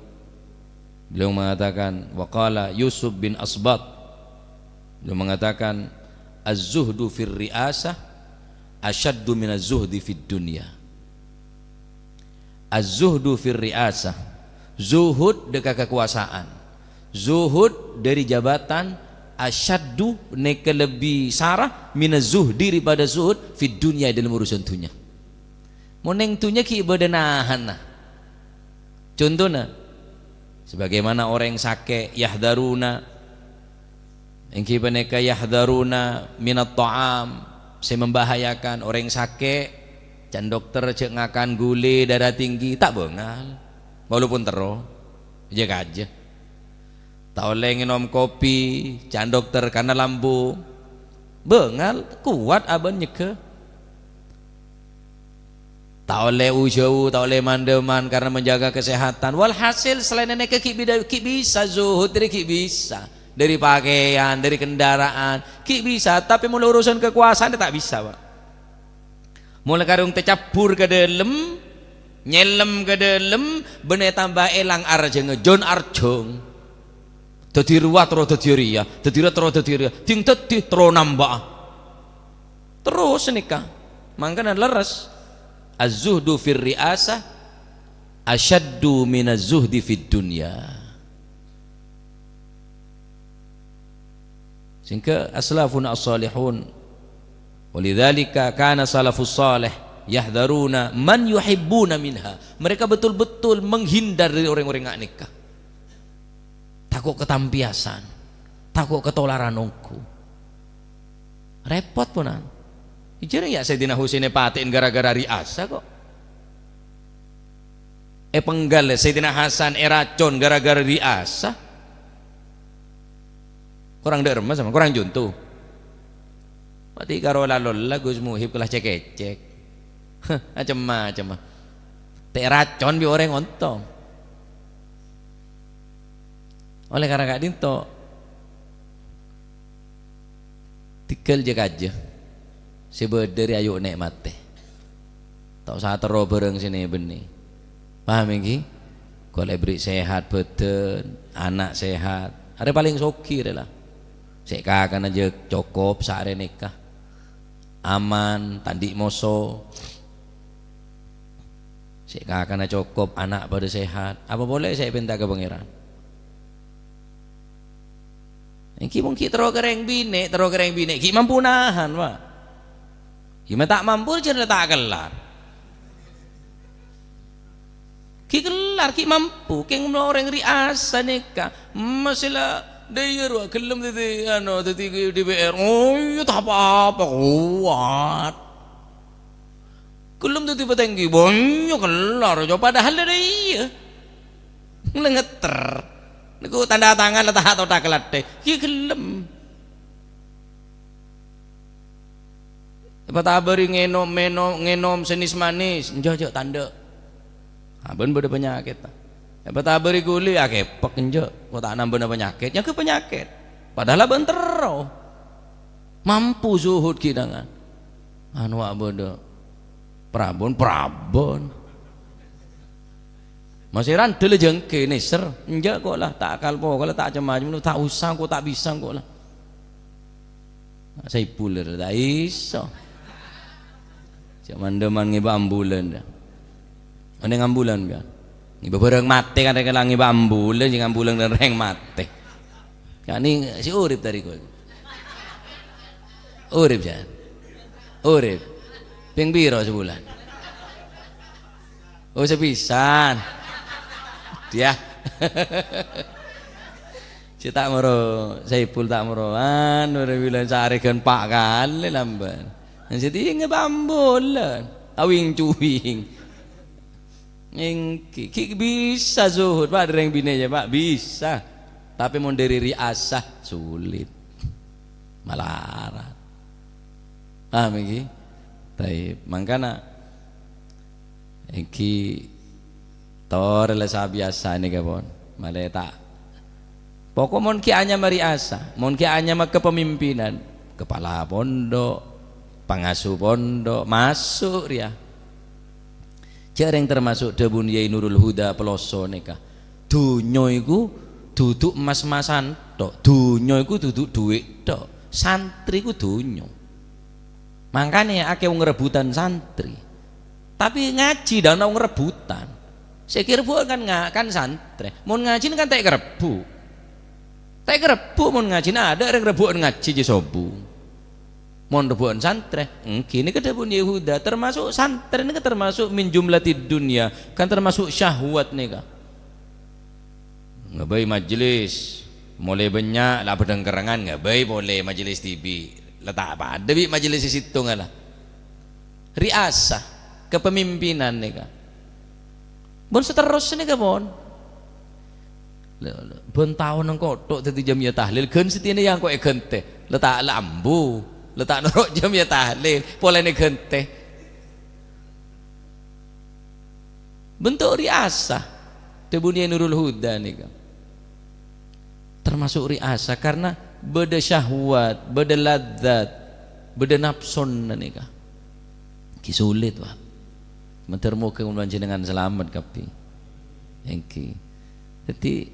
beliau mengatakan waqala Yusuf bin Asbat beliau mengatakan az-zuhdu fir ri'asah asyaddu min az-zuhdi fid dunya az-zuhdu fir ri'asah zuhud dekat kekuasaan zuhud dari jabatan asyaddu neka lebih sarah min az-zuhdi daripada zuhud fid dunya dalam urusan dunia moneng tunya ki ibadah nahan contohnya sebagaimana orang sakit yahdaruna engki peneka yahdaruna minat ta'am saya membahayakan orang sakit can dokter cek ngakan gule darah tinggi tak bengal walaupun terus jaga aja tak oleh nginom kopi can dokter karena lambung bengal kuat aban nyeke tak oleh ujau tak oleh mandeman karena menjaga kesehatan walhasil selain nenek ki bisa zuhud dari ki bisa dari pakaian dari kendaraan ki bisa tapi mulai urusan kekuasaan tak bisa Pak mulai karung tercampur ke dalam nyelem ke dalam bener tambah elang arjeng John Arjong dadi ruwah terus dadi riya, dadi riya terus dadi riya, ding dadi terus nambah terus nikah. Mangkana leres az-zuhdu fir ri'asah asyaddu minaz zuhdi fid dunya. Sehingga aslafun as-salihun walidzalika kana salafus salih yahdharuna man yuhibbuna minha. Mereka betul-betul menghindar dari orang-orang yang nikah. Takut ketampiasan, takut ketolaran ongku. Repot punan. Ijare ya Sayyidina Husain paten gara-gara riasa kok. Penggal Sayyidina Hasan racun gara-gara riasa. Kurang derma sama kurang juntu. Mati karo lalola Gus Muhib kelah cek-cek. Macam-macam. Teh racun bi orang ontong. Oleh karena kak dinto tikel je aja sebederi ayo nek mate tak usah tero bareng sini benih. Paham iki? Kalau beri sehat beten, anak sehat ada paling sokir lah. Seka akan aja cukup saare nikah aman tandik moso. Seka akan cukup anak pada sehat. Apa boleh saya pinta ke pangeran? Ki mungkin terus kereng bine, ki mampu nahan, Pak. Ki tak mampu jangan tak kelar. Ki kelar, ki mampu, ki orang riasa nikah, masalah daya ruah kelem tadi, tadi DPR, oh ya tak apa-apa kuat. Kelem tadi petenggi, banyak kelar, coba padahal dia, ngeter. Niku tanda tangan letak atau tak kelat deh, ki gelem. Apa beri ngenom senis manis, njok tanda. Aben beda penyakit. Apa beri guli akepek njok, kok tak nambah penyakitnya ke penyakit. Padahal bentero. Mampu zuhud kidangan. Anu abodo. Prabon. Masih randel jengke neser enggak kok lah tak kalpo kalau tak macam-macam tak usah kok tak bisa kok lah saya puler tak iso cuman deman ngiba ambulan dah ada ambulan kan ngiba bareng mate kan ada ngiba ambulan jangan ambulan dan reng mate kan ini si urip dari kau urip jangan urip ping biro sebulan oh sepisan dia si tak mero Saipul tak mero anu bilang saregan pak kali lamban jadi ngebambulan awing cuwing ki bisa zuhud Pak dereng binenya Pak bisa tapi mau dari riasah sulit malarat paham iki taib mangkana iki tor lesa biasa nih kapon maleta pokok mon ki anya mariasa mon ki anya mak kepemimpinan kepala pondok pengasuh pondok masuk ya jarang termasuk debun Yai Nurul Huda Peloso nikah dunyo iku duduk emas-emasan tok dunyo iku duduk duit tok santri ku dunyo makanya akeh wong rebutan santri tapi ngaji dan wong rebutan. Saya kira kan santri, mau ngaji kan tak kerebu mau ngaji ada yang rebuan ngaji je sobu, mau rebuan santri, kini kedabun Yehuda termasuk santri ini termasuk min jumlatid dunya kan termasuk syahwat nih kak, ngabai majelis, mulai banyak lah pedengkerangan ngabai boleh majelis TV, letak apa ada bi majelis situ ngalah, riasah kepemimpinan nih kak. Bon seterusnya nih kabon, bon tahun nengko tok tadi jam ya tahlil, gen setiene yang kok gente, letak lambu, letak norok jam ya tahlil, pola nih gente, bentuk riasa, tebunya Nurul Huda nih kan, termasuk riasa karena beda syahwat, beda ladzat, beda nafsun nih kan, kisulit wah. Mentermu kemudian dengan selamat kapi, engki. Jadi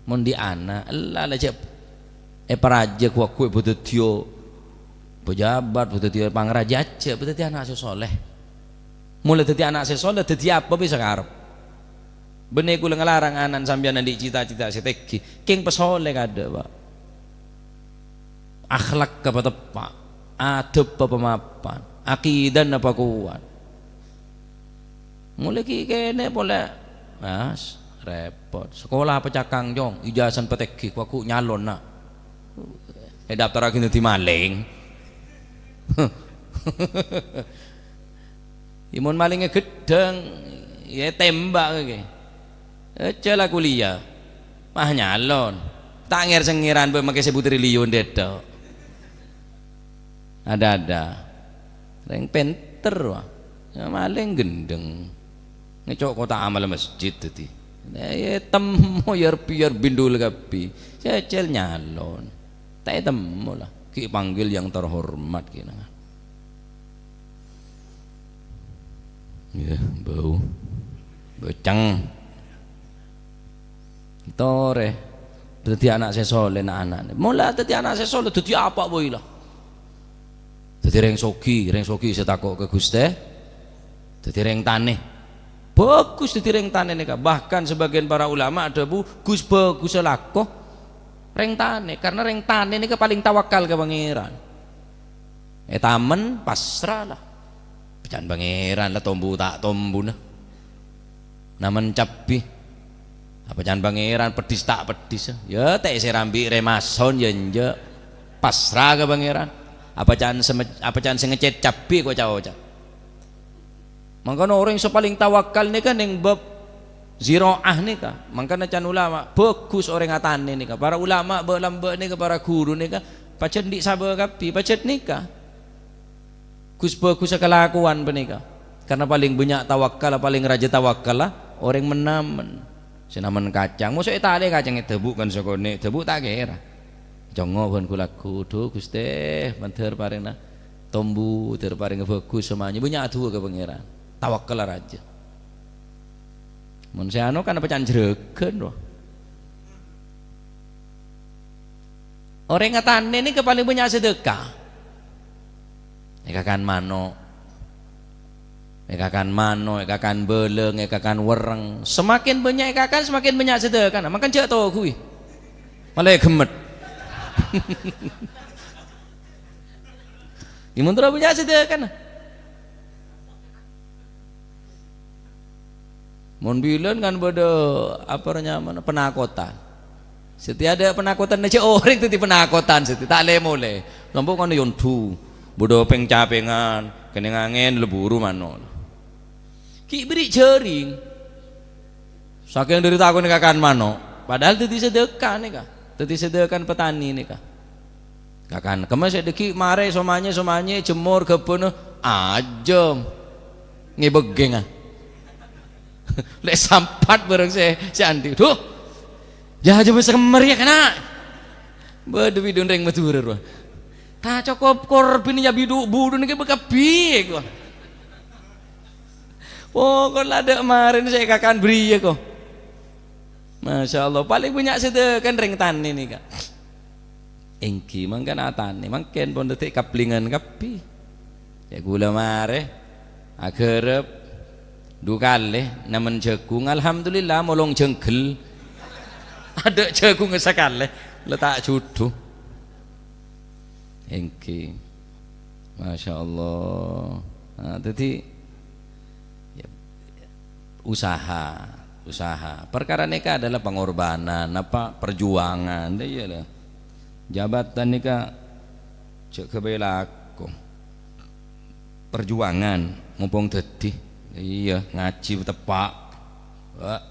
mon di anak lah cek peraja kuak kue betul tio pejabat betul tio pangraja cek betul tio anak sesoleh mulai teti anak sesoleh teti apa bisa karep benih kula ngelarang anan sambian nanti cita-cita seteki king pesoleh kada pak akhlak apa tepak adab apa mapan akidah apa kuat mulai kene boleh mas repot sekolah apa cakang jong ijazah peteki aku nyalon nak daftar lagi nanti maling imun malingnya gedeng ya tembak kayak celah kuliah mah nyalon tak nger sengiran pakai sebut triliun dedo ada reng penter wah ya maling gendeng ngecok kota amal masjid tadi ya temu biar bindul kapi cecel nyalon tak temu lah ki panggil yang terhormat kina ya bau becang tore dadi anak sesoleh anak mula dadi anak sesoleh dadi apa boy lah dadi reng sogi setakok ke Gusti dadi reng taneh bagus dadi reng taneh nika bahkan sebagian para ulama ada bagus lakoh reng taneh karena reng taneh nika paling tawakal ke pangeran tamen pasrah lah pecan pangeran lah tombu tak tombu nah naman capi apa jangan pangeran pedis tak pedis ya teh serambi remason ya pasrah ke pangeran apa jangan sengecet capi kok cawok makanya orang yang paling tawakal nih kan yang bab ziroah nih kah makanya can ulama bagus orang atane nih kah para ulama berlambak nih kah para guru nih kah pacet di sabar kapi pacet nih kah bagus kelakuan penikah karena paling banyak tawakal paling raja tawakal lah orang menamen senaman kacang musuh tali kacang itu bukan sokone tebu tak kira jongo kan kulaku tuh Gusti manter paring na tombu terparing bagus semuanya banyak tuh ke pangeran tawakal raja mun anu kan apa canjregen wah orang ngatane ini paling banyak sedekah ekakan mano ekakan beleng ekakan wereng semakin banyak ekakan semakin banyak sedekah makan cek tau kui malah gemet imun terlalu banyak sedekah mun bilen kan pada apa namanya penakotan setiap ada penakotan aja orang itu penakotan setiap tak le mulai lampu kan yontu bodoh pengcapengan kenengangen leburu mano ki beri jaring saking dari takun kakan mano padahal tadi sedekah nih kak tadi sedekah petani nih kak kakan kemas deki mare somanya jemur kebun aja ngebegeng ah lek sampat bareng si Andi duh ya aja bisa kemari ya kena bedewi dondeng maturur wah tak cukup korbin ya bidu budu nih bekapi kok pokoknya ada kemarin saya kakan beri ya kok Masya Allah paling banyak sedekah reng tani nih kak engki mangkan atane mangken pon detik kaplingan kapi ya gula mare agerep dukale namen jagung alhamdulillah molong jenggel ada jagung sekali letak juduh engki Masya Allah nah, jadi ya, usaha perkara nikah adalah pengorbanan apa perjuangan dia lah jabatan nikah cek kebelaku perjuangan mumpung tadi iya ngaji tepak wah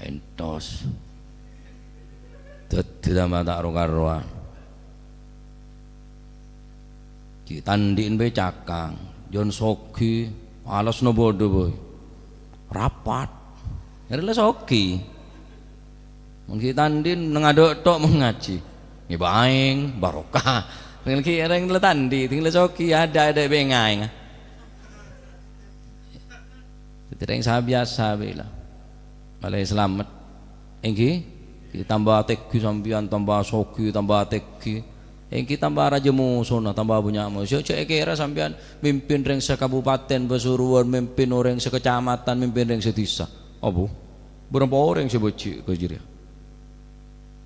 entos tidak mata rokaruan ditandiin be cakang Jon Sogi alas no bodoh boy rapat adalah Sogi mungkin tandin nengadok tok mengaji ngibaing barokah tinggal kira yang tandi tinggal Sogi ada bengai tidak yang biasa bila malah selamat engki tambah tegi sampean tambah sogi tambah tegi kita tambah raja musona tambah banyak musuh cek kira sampean mimpin reng sekabupaten Pasuruan mimpin orang sekecamatan mimpin reng sedesa apa berapa orang sebeci kejiria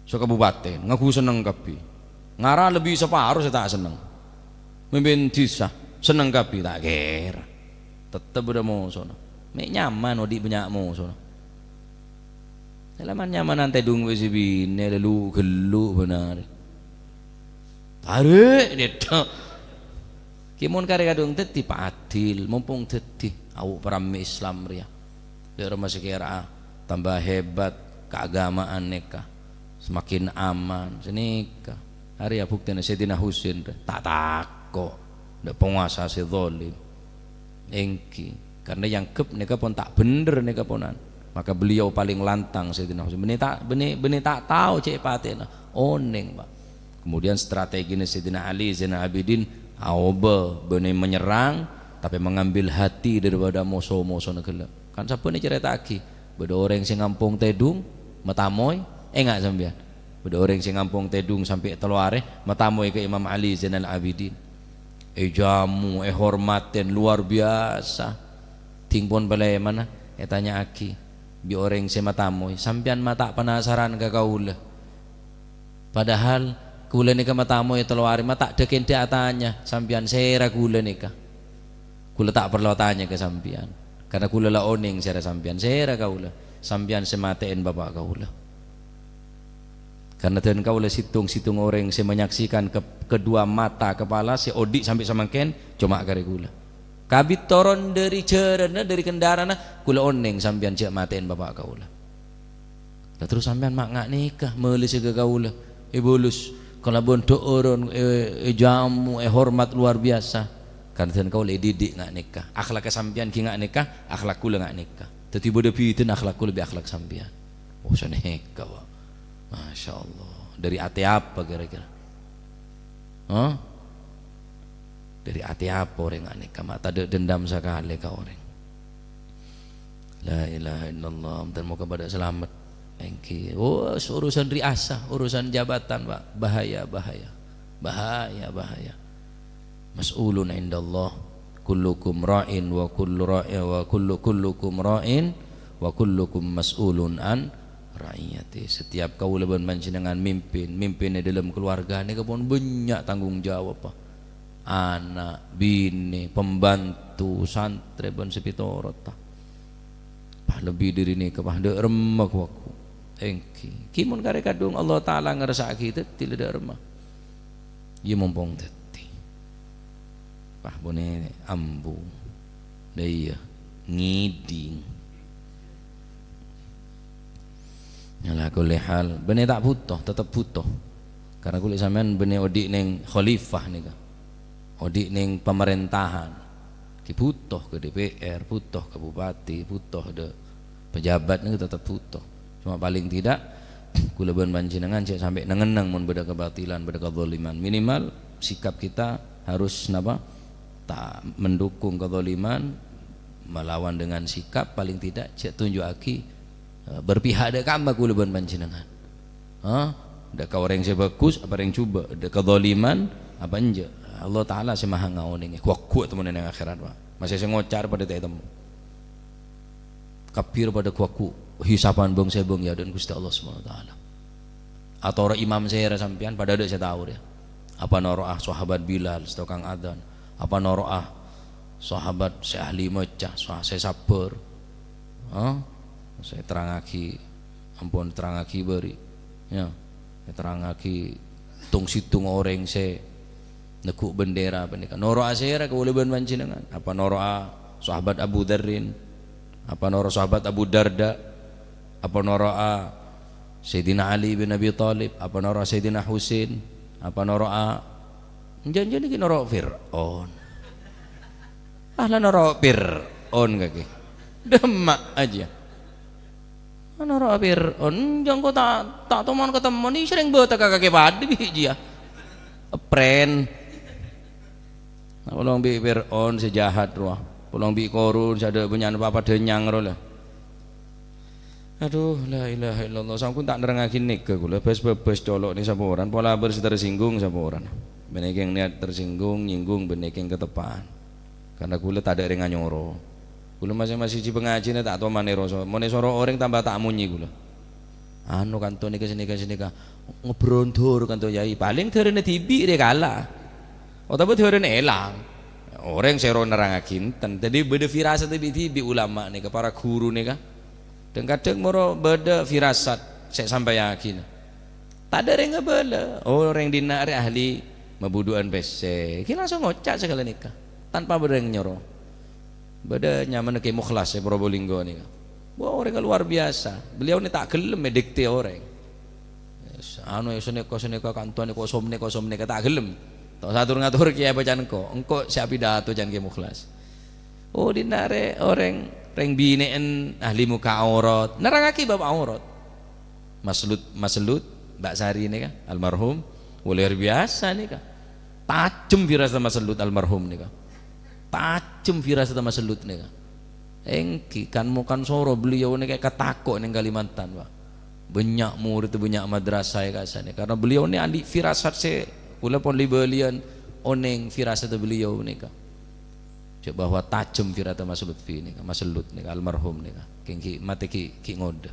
sekabupaten ngaku seneng kapi ngara lebih separuh saya tak seneng mimpin desa seneng kapi tak kira tetep udah musona mek nyaman odi banyak musona Selaman nyaman nanti dung wis bine lalu gelu benar. Tarik dia. Kimun kare kadung teti adil, mumpung teti au perami Islam ria. Dia masih kira tambah hebat keagamaan neka. Semakin aman senika. Hari ya bukti Sayyidina Husain tak takok. Ndak penguasa si zalim. Engki karena yang kep neka pun tak bener neka ponan. Maka beliau paling lantang Sayyidina Husain benih tak tahu cek patena oneng Pak. Kemudian strategi Sayyidina Ali Zainal Abidin aoba benih menyerang tapi mengambil hati daripada musuh-musuh negara kan siapa ni cerita lagi beda orang sing ngampung tedung matamoy enggak sampean beda orang sing ngampung tedung sampai teluare matamoy ke Imam Ali Zainal Abidin jamu hormaten luar biasa tingpon balai mana tanya aki bi orang si matamoy sampean mata penasaran ke kaula padahal kula nika matamoy teluari mata deken dia tanya sampean sera kula nika kula tak perlu tanya ke sampean karena kula la oning sera sampean sera kaula sampean sematein bapak kaula karena dan kaula situng orang si menyaksikan kedua mata kepala si odik sampai samangken cuma kare kula kabit toron dari cerana dari kendaraan kula oneng sampean cek matiin bapak kaula lah terus sampean mak ngak nikah meuli ke kaula bolus kalau bontok orang jamu hormat luar biasa kan dan kaula didik ngak nikah akhlak sampean ki ngak nikah akhlak kula ngak nikah dadi bodo piten akhlak kula lebih akhlak sampean oh saneka wa masyaallah dari ati apa kira-kira dari hati apa orang aneh kama tak ada dendam sekali kau orang la ilaha illallah dan moga pada selamat engki urusan riasah urusan jabatan Pak bahaya mas'ulun indallah kullukum ra'in wa kullukum ra'in wa kullukum mas'ulun an ra'iyati setiap kau leban panjenengan mimpin dalam keluarga ni pun banyak tanggung jawab Pak anak, bini, pembantu, santri pun sepitorot pah lebih diri ni kepah dek remah waku engki kimun kare kadung Allah Ta'ala ngerasa kita tidak remah ia mumpung teti pah bone ambu daya ngiding nyala kulihal bene tak butuh tetap butuh karena kulit sampean bene odik neng khalifah nika odik ning pemerintahan ki butuh ke DPR butuh ke bupati butuh de pejabat ni tetap butuh cuma paling tidak kula ban panjenengan cek sampai nengenang mun beda kebatilan beda kezaliman minimal sikap kita harus napa tak mendukung kezaliman melawan dengan sikap paling tidak cek tunjuk aki berpihak dek kamba kula ban panjenengan dek orang yang bagus apa yang coba dek kezaliman apa enje Allah Ta'ala si maha ngawuning kuat temen yang akhirat Pak masih saya ngocar pada temu kapir pada kuaku hisapan bang saya bang ya dan Gusti Allah SWT atau orang imam saya sampian pada ada saya tahu ya apa noroah sahabat Bilal setokang adzan apa noroah sahabat saya ahli mecah saya sabar saya terangaki ampun terangaki beri ya terangaki tung situng orang saya nekuk bendera penika noro asera kewuleban panjenengan apa noro sahabat Abu Darrin apa noro sahabat Abu Darda apa noro Sayyidina Ali bin Abi Thalib apa noro Sayyidina Husain apa noro jangan iki noro Fir'aun lah noro Fir'aun kaki demak aja noro Fir'aun jangan kau tak teman ketemu ni sering bota kakak padi biji ya pren pulang bi Fir'aun sejahat ruah pulang bi korun ada punya apa denyang roh lah Aduh, la ilaha illallah. Sampun tak nerangakin nikah kula bebes colok ni saporan, pola bersih tersinggung saporan. Benek yang niat tersinggung, nyinggung benek yang ketepan. Karena kula tak ada ring nyoro. Kula masih ci pengaji tak tahu manero. Mone soro orang tambah tak munyi kula. Anu kanto nika sini ka ngebrontor kanto yai. Paling terene tibi dia kalah. Otak terene elang. Orang sero nerangakin ten. Jadi beda firasat tibi ulama nika para guru nika. Dan kadang moro beda firasat saya sampai yakin tak ada yang ngebela orang dinari ahli mabuduan PC kita langsung ngocak segala nikah tanpa beda yang nyoro beda nyaman ke mukhlas ya Probolinggo nih wah orang luar biasa beliau ini tak gelem medikte orang anu seneka kantuan kosomne tak gelem tak ngatur kiai bacaan engko siap pidato jangan ke mukhlas oh dinare orang reng bineen ahli muka aurat nerangaki bab aurat maslut Mbak Sari ini kan almarhum luar biasa nih kan tajam firasat maslut almarhum nih kan tajam firasat maslut nih kan engki kan mukan soro beliau nih kayak ketakok nih Kalimantan Pak banyak murid banyak madrasah ya kasane karena beliau nih ahli firasat se kula pon libelian oneng firasat beliau nih kan bahwa tajam firata maslut fi nika maslut nika almarhum nika ki mate ki ngode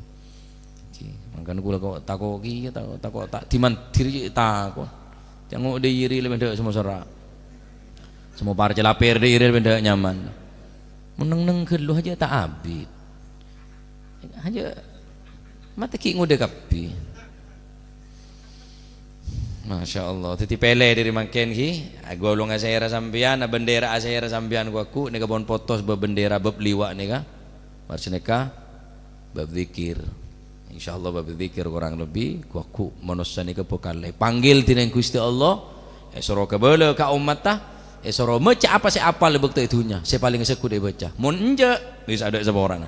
ki mangkan kula kok takok ki takok tak diman diri takok jangan de iri le mendak semua sera semua par celapir de iri mendak nyaman meneng-neng ke lu aja tak abid aja mate ki ngode kapi Masya Allah, titi pele dari makin ki, golong asera sambian, bendera asera sambian ku, nega bon potos bendera bab liwa nega, marsineka bab zikir, Insya Allah bab zikir kurang lebih, ku manusia nega pokale, panggil tineng Gusti Allah, esoro kebele ka umat ta, esoro meca apa se apa lebek tu itunya, saya paling seku dia baca, mun enje bisa ada seorang,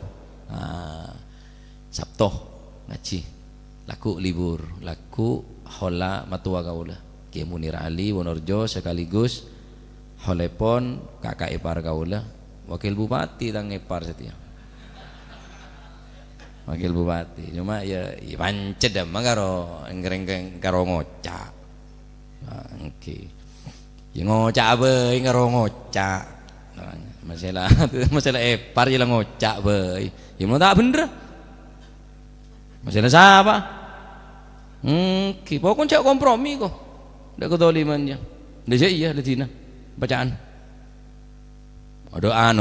Sabtu ngaji, laku libur, laku hola matua kaula Kiai Munir Ali Wonorjo sekaligus holepon kakak ipar kaula wakil bupati tang ipar setia wakil bupati cuma ya pancet dah mangaro engreng karo ngocak oke ya ngocak be karo ngocak masalah ipar je ngocak be ya mau tak bener masalah siapa pokoknya cak kompromi kok ndak kedolimannya ndak iya tina bacaan doa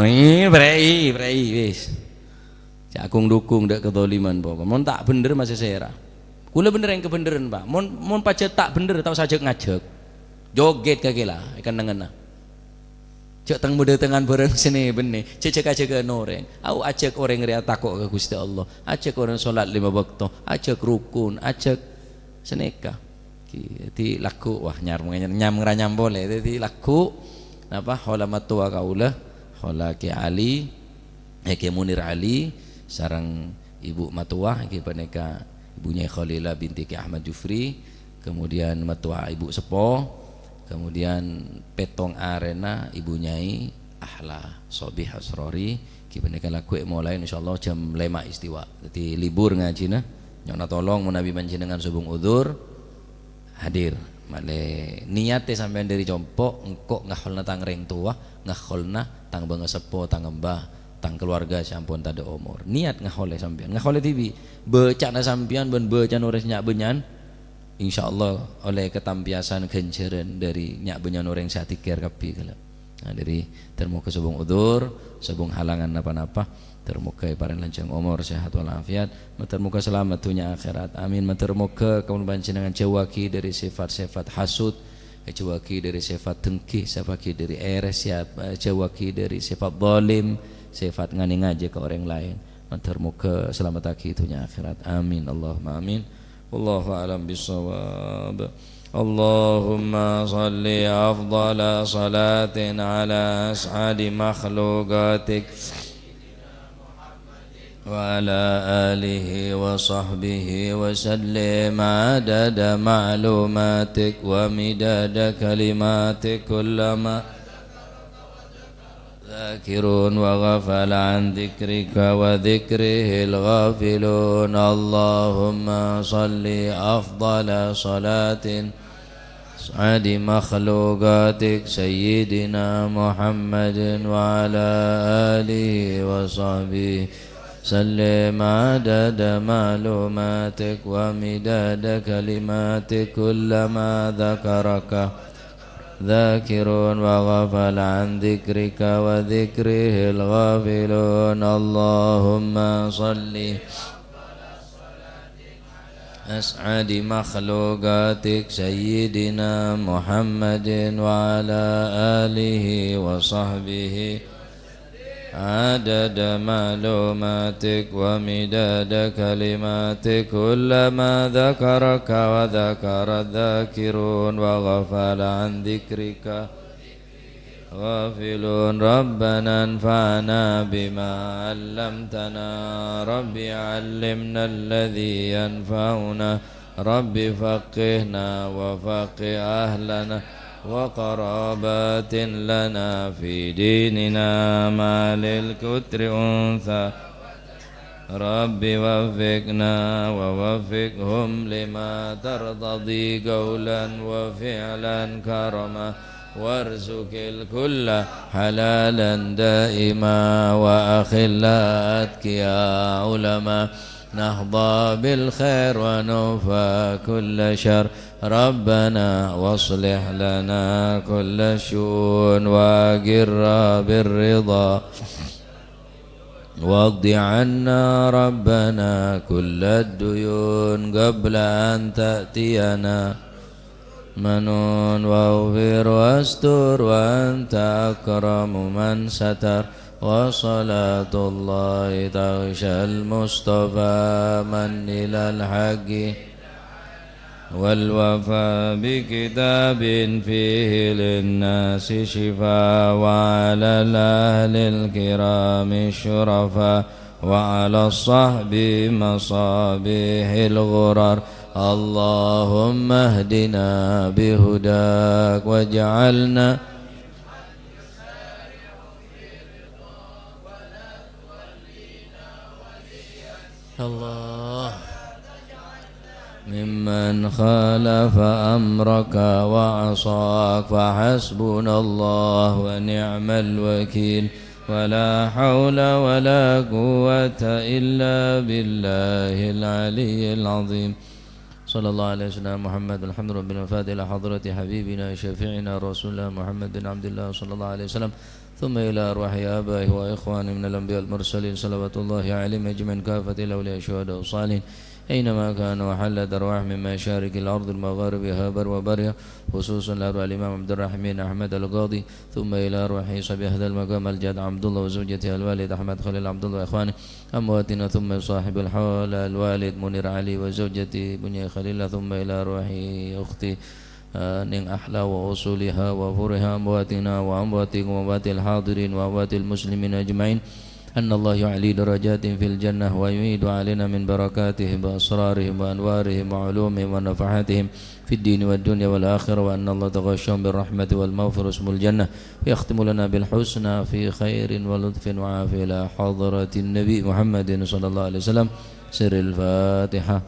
brei wis cak akung dukung ndak kedoliman pokok mon tak bener masih sera kula bener yang kebeneran Pak mon pacet tak bener tau sajak ngajak joget kagela ikan nengena cak teng muda tengan bareng sini benih cek orang au ajak orang ria takok ke Gusti Allah ajak orang salat 5 waktu ajak rukun ajak seneka di laku wah nyam boleh jadi laku apa hola matua kaula hola Ki Ali Ki Munir Ali sarang ibu matua ki paneka ibunya Khalila binti Ki Ahmad Jufri kemudian matua ibu Sepo kemudian petong arena ibu Nyai Ahla Sobih Asrori ki paneka laku mulai insyaallah jam 5 istiwa jadi libur ngajina nyona tolong menabi panjenengan subung udzur hadir male niate sampean dari compok engkok ngaholna tang reng tua ngaholna tang bangga sepo tang embah tang keluarga sampun tada umur niat ngahole sampean ngahole tibi becana sampean ben becan ores nyak benyan insyaallah oleh ketampiasan genjeren dari nyak benyan orang satikir kapi kala dari termuka subung udzur subung halangan napa-napa termuka paring lancang umur sehat walafiat termuka selamat dunia akhirat amin termuka kaum panjenengan jawaki dari sifat-sifat hasud jawaki dari sifat dengki jawaki dari eres jawaki dari sifat zalim sifat ngani ngaje ke orang lain termuka selamat aki dunia akhirat amin Allahumma amin wallahu a'lam bissawab Allahumma salli afdala salatin ala as'adi makhluqatik وعلى آله وصحبه وسلم عدد معلوماتك ومداد كلماتك كلما ذاكرون وغفل عن ذكرك وذكره الغافلون اللهم صل أفضل صلاة أسعد مخلوقاتك سيدنا محمد وعلى آله وصحبه سلم عدد معلوماتك ومداد كلماتك كلما ذكرك ذاكرون وغفل عن ذكرك وذكره الغافلون اللهم صل أسعد مخلوقاتك سيدنا محمد وعلى آله وصحبه عدد معلوماتك ومداد كلماتك كلما ذكرك وذكر الذاكرون وغفل عن ذكرك غافلون ربنا انفعنا بما علمتنا رب علمنا الذي ينفعنا رب فقهنا وفقه أهلنا وقرابات لنا في ديننا ما للكتر أنثى رب وفقنا ووفقهم لما ترتضي قولا وفعلا كرما وارزق الكل حلالا دائما وأخلاءتك يا علماء نهضى بالخير ونوفى كل شر ربنا واصلح لنا كل الشؤون وأقر بالرضا واقض عنا ربنا كل الديون قبل أن تأتينا منون واغفر واستر وأنت أكرم من ستر وصلاة الله تغشى المصطفى من إلى الحق والوفاء بكتاب فيه للناس شفاء وعلى الأهل الكرام الشرفاء وعلى الصحب مصابيح الغرر اللهم اهدنا بهداك واجعلنا الله ممن خالف أمرك وعصاك فحسبنا الله ونعم الوكيل ولا حول ولا قوة إلا بالله العلي العظيم صلى الله عليه وسلم محمد الحمد لله بالمفاد إلى حضرة حبيبنا شفيعنا رسول الله محمد بن عبد الله صلى الله عليه وسلم ثم إلى أرواح آبائه وإخوانه من الأنبياء المرسلين صلوات الله عليهم أجمعين كافة الأولياء الشهداء والصالحين أينما كان وحلت أرواح من مشارق الأرض المغارب هابر وبرية خصوصا لأرواح الإمام عبد الرحمن أحمد القاضي ثم إلى أرواح صبي هذا المقام الجاد عبد الله وزوجته الوالد أحمد خليل عبد الله وإخوانه أمواتنا ثم صاحب الحول الوالد منير علي وزوجتي بني خليل ثم إلى أرواح أختي نين أحلى وأصولها وفرها أمواتنا وأمواتكم وأموات الحاضرين وأموات المسلمين أجمعين أن الله يعلي درجات في الجنة ويميد علينا من بركاتهم وأسرارهم وأنوارهم وعلومهم ونفحاتهم في الدين والدنيا والآخرة وأن الله تغشهم بالرحمة والمغفرة اسم الجنة ويختم لنا بالحسنى في خير ولطف وعافية إلى حضرة النبي محمد صلى الله عليه وسلم سر الفاتحة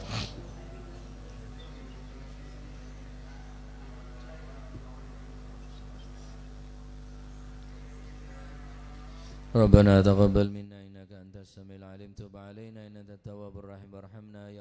ربنا تقبل منا إنك أنت السميع العليم تب علينا إنك التواب الرحيم وارحمنا يا